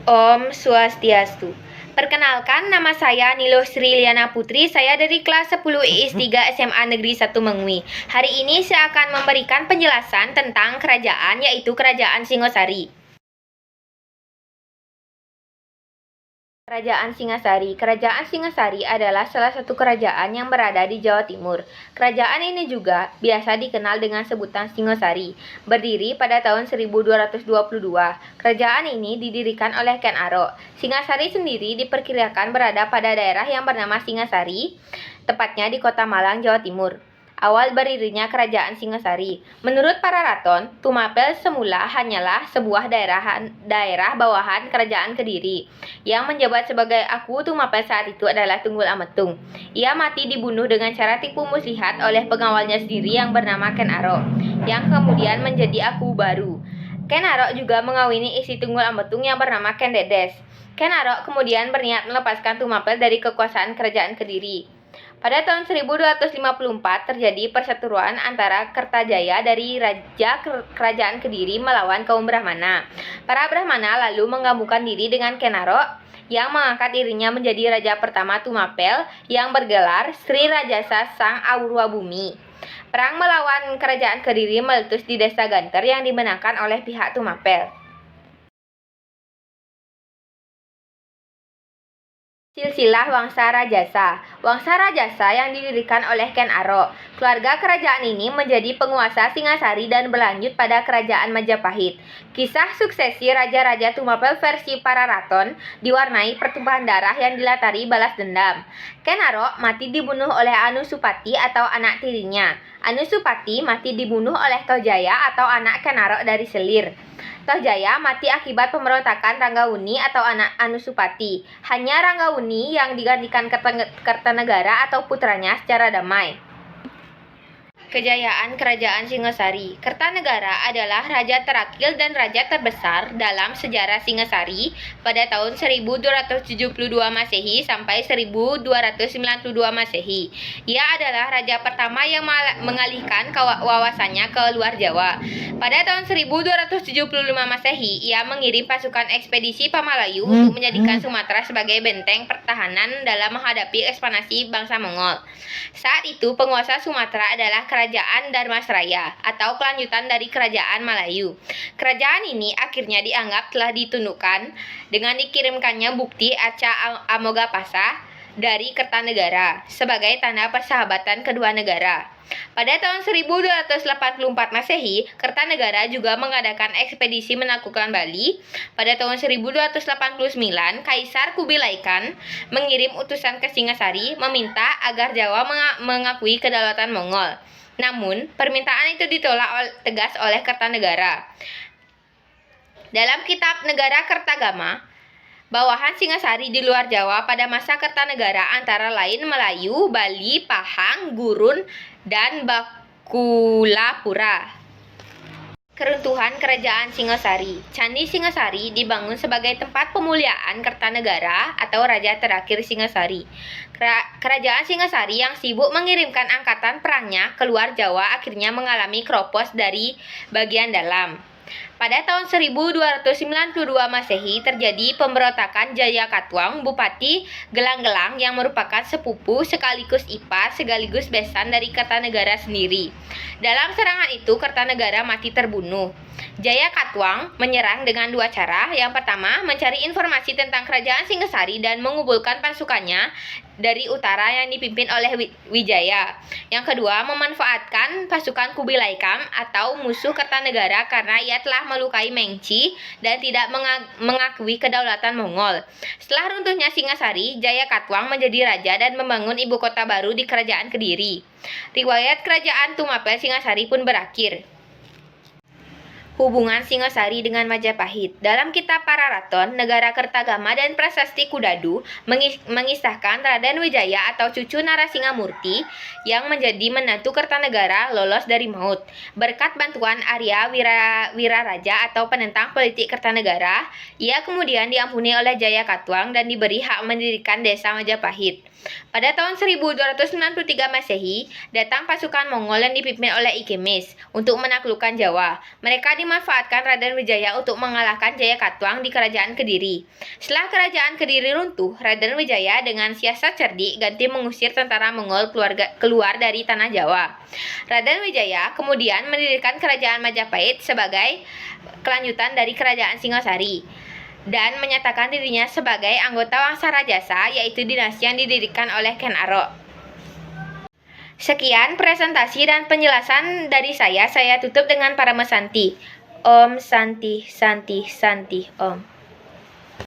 Om Swastiastu. Perkenalkan, nama saya Nilo Sri Liana Putri, saya dari kelas 10 IIS 3 SMA Negeri 1 Mengwi. Hari ini saya akan memberikan penjelasan tentang kerajaan, yaitu Kerajaan Singosari. Kerajaan Singasari. Kerajaan Singasari adalah salah satu kerajaan yang berada di Jawa Timur. Kerajaan ini juga biasa dikenal dengan sebutan Singosari. Berdiri pada tahun 1222. Kerajaan ini didirikan oleh Ken Arok. Singasari sendiri diperkirakan berada pada daerah yang bernama Singasari, tepatnya di Kota Malang, Jawa Timur. Awal berdirinya Kerajaan Singasari. Menurut para raton, Tumapel semula hanyalah sebuah daerah bawahan Kerajaan Kediri. Yang menjabat sebagai Aku Tumapel saat itu adalah Tunggul Ametung. Ia mati dibunuh dengan cara tipu muslihat oleh pengawalnya sendiri yang bernama Ken Arok, yang kemudian menjadi Aku baru. Ken Arok juga mengawini istri Tunggul Ametung yang bernama Ken Dedes. Ken Arok kemudian berniat melepaskan Tumapel dari kekuasaan Kerajaan Kediri. Pada tahun 1254 terjadi perseteruan antara Kertajaya dari Raja Kerajaan Kediri melawan kaum Brahmana. Para Brahmana lalu menggabungkan diri dengan Ken Arok yang mengangkat dirinya menjadi raja pertama Tumapel yang bergelar Sri Rajasa Sang Aurwa Bumi. Perang melawan Kerajaan Kediri meletus di Desa Ganter yang dimenangkan oleh pihak Tumapel. Silsilah Wangsa Rajasa. Wangsa Rajasa yang didirikan oleh Ken Arok. Keluarga kerajaan ini menjadi penguasa Singasari dan berlanjut pada Kerajaan Majapahit. Kisah suksesi raja-raja Tumapel versi para raton diwarnai pertumpahan darah yang dilatari balas dendam. Ken Arok mati dibunuh oleh Anusupati atau anak tirinya. Anusupati mati dibunuh oleh Tohjaya atau anak Ken Arok dari Selir. Tohjaya mati akibat pemberontakan Ranggawuni atau anak Anusupati. Hanya Ranggawuni yang digantikan Kertanegara atau putranya secara damai. Kejayaan Kerajaan Singasari. Kertanegara adalah raja terakhir dan raja terbesar dalam sejarah Singasari pada tahun 1272 Masehi sampai 1292 Masehi. Ia adalah raja pertama yang mengalihkan wawasannya ke luar Jawa. Pada tahun 1275 Masehi, ia mengirim pasukan ekspedisi Pamalayu untuk menjadikan Sumatera sebagai benteng pertahanan dalam menghadapi ekspansi bangsa Mongol. Saat itu penguasa Sumatera adalah Kerajaan Dharmasraya atau kelanjutan dari Kerajaan Malayu. Kerajaan ini akhirnya dianggap telah ditundukkan dengan dikirimkannya bukti Aca Amogapasa dari Kertanegara sebagai tanda persahabatan kedua negara. Pada tahun 1284 Masehi, Kertanegara juga mengadakan ekspedisi menaklukkan Bali. Pada tahun 1289, Kaisar Kubilai Khan mengirim utusan ke Singasari meminta agar Jawa mengakui kedaulatan Mongol. Namun, permintaan itu ditolak tegas oleh Kertanegara. Dalam kitab Negara Kertagama, bawahan Singasari di luar Jawa pada masa Kertanegara antara lain Melayu, Bali, Pahang, Gurun, dan Bakulapura. Keruntuhan Kerajaan Singasari. Candi Singasari dibangun sebagai tempat pemuliaan Kertanegara atau raja terakhir Singasari. Kerajaan Singasari yang sibuk mengirimkan angkatan perangnya keluar Jawa akhirnya mengalami kropos dari bagian dalam. Pada tahun 1292 Masehi terjadi pemberontakan Jayakatwang, Bupati Gelang-Gelang yang merupakan sepupu sekaligus ipar sekaligus besan dari Kertanegara sendiri. Dalam serangan itu Kertanegara mati terbunuh. Jayakatwang menyerang dengan dua cara. Yang pertama, mencari informasi tentang Kerajaan Singasari dan mengumpulkan pasukannya dari utara yang dipimpin oleh Wijaya. Yang kedua, memanfaatkan pasukan Kubilai Khan atau musuh Kertanegara karena ia telah melukai Mengci dan tidak mengakui kedaulatan Mongol. Setelah runtuhnya Singasari, Jayakatwang menjadi raja dan membangun ibu kota baru di Kerajaan Kediri. Riwayat Kerajaan Tumapel Singasari pun berakhir. Hubungan Singasari dengan Majapahit. Dalam kitab Para Raton, Negara Kertagama dan Prasasti Kudadu mengisahkan Raden Wijaya atau cucu Narasingamurti yang menjadi menantu Kertanegara lolos dari maut. Berkat bantuan Arya Wiraraja atau penentang politik Kertanegara, ia kemudian diampuni oleh Jayakatwang dan diberi hak mendirikan desa Majapahit. Pada tahun 1293 Masehi, datang pasukan Mongol yang dipimpin oleh Iltutmish untuk menaklukkan Jawa. Mereka dimanfaatkan Raden Wijaya untuk mengalahkan Jayakatwang di Kerajaan Kediri. Setelah Kerajaan Kediri runtuh, Raden Wijaya dengan siasat cerdik ganti mengusir tentara Mongol keluar dari tanah Jawa. Raden Wijaya kemudian mendirikan Kerajaan Majapahit sebagai kelanjutan dari Kerajaan Singasari dan menyatakan dirinya sebagai anggota Wangsa Rajasa, yaitu dinasti yang didirikan oleh Ken Arok. Sekian presentasi dan penjelasan dari saya tutup dengan Paramasanti. Om Santi Santi Santi Om.